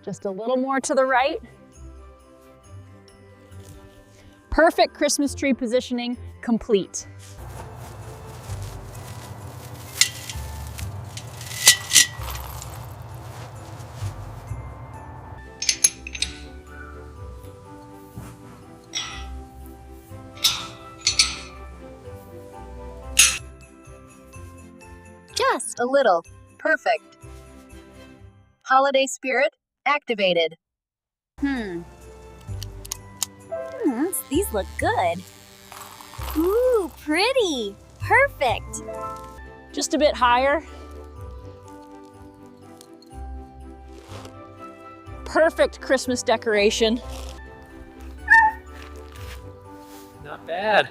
Just a little more to the right. Perfect Christmas tree positioning complete. Just a little. Perfect. Holiday spirit activated. These look good. Ooh, pretty. Perfect. Just a bit higher. Perfect Christmas decoration. Not bad.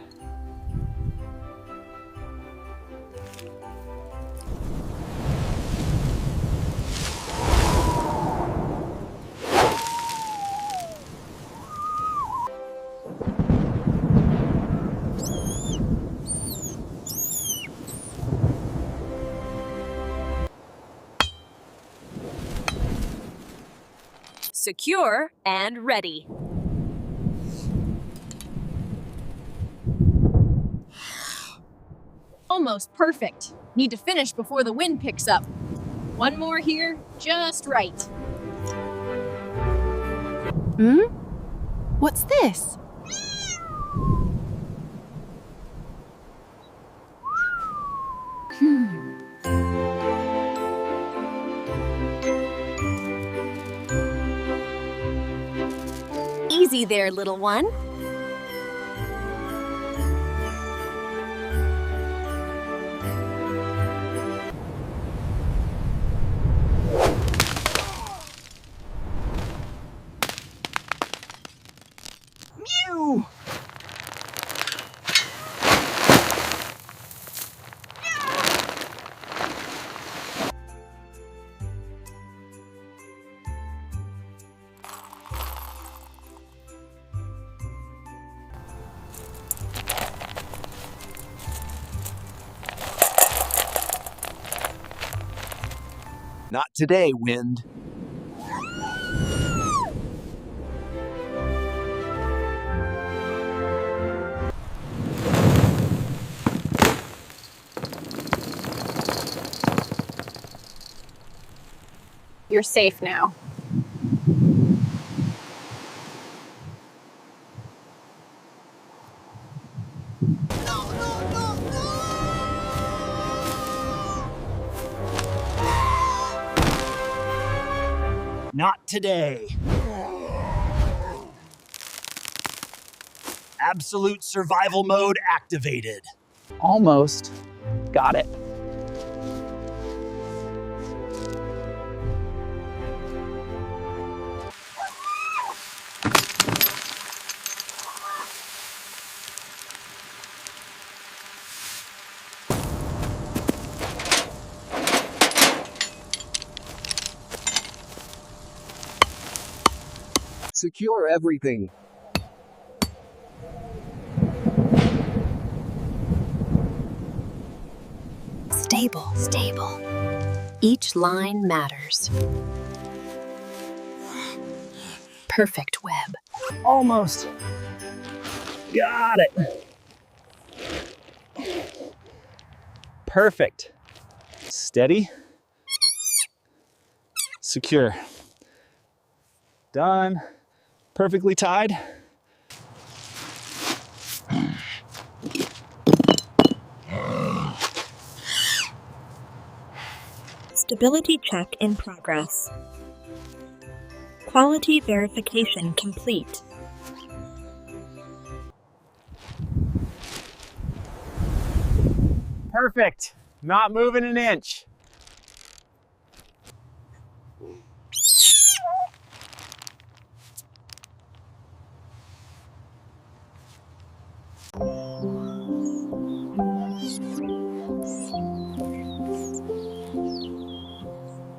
Secure and ready. Almost perfect. Need to finish before the wind picks up. One more here, just right. What's this? Easy there, little one. Mew! Not today, wind. You're safe now. Not today. Absolute survival mode activated. Almost. Got it. Secure everything. Stable. Each line matters. Perfect web. Almost. Got it. Perfect. Steady. Secure. Done. Perfectly tied. Stability check in progress. Quality verification complete. Perfect. Not moving an inch.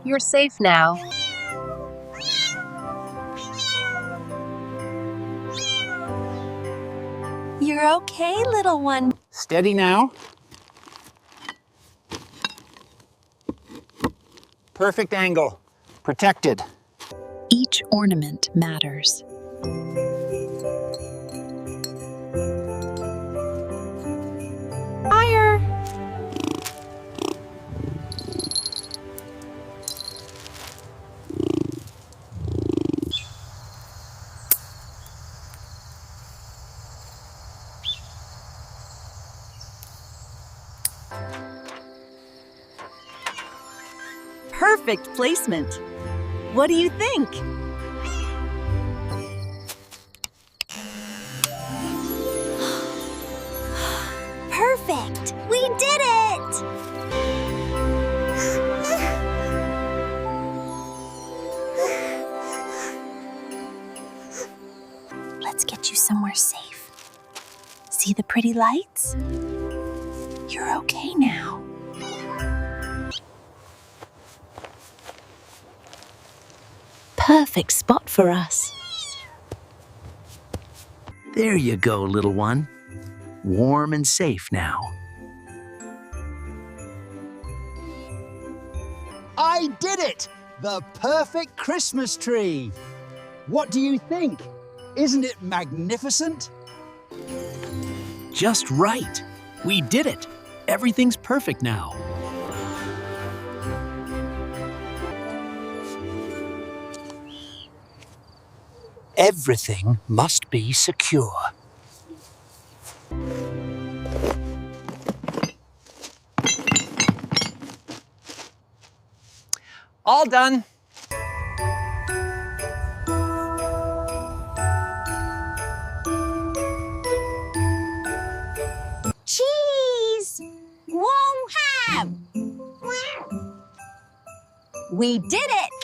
You're safe now. You're okay, little one. Steady now. Perfect angle. Protected. Each ornament matters. Fire! Perfect placement. What do you think? Perfect! We did it! Let's get you somewhere safe. See the pretty lights? You're okay now. Perfect spot for us. There you go, little one. Warm and safe now. I did it! The perfect Christmas tree! What do you think? Isn't it magnificent? Just right. We did it. Everything's perfect now. Everything must be secure. All done. Cheese! Won't have! We did it!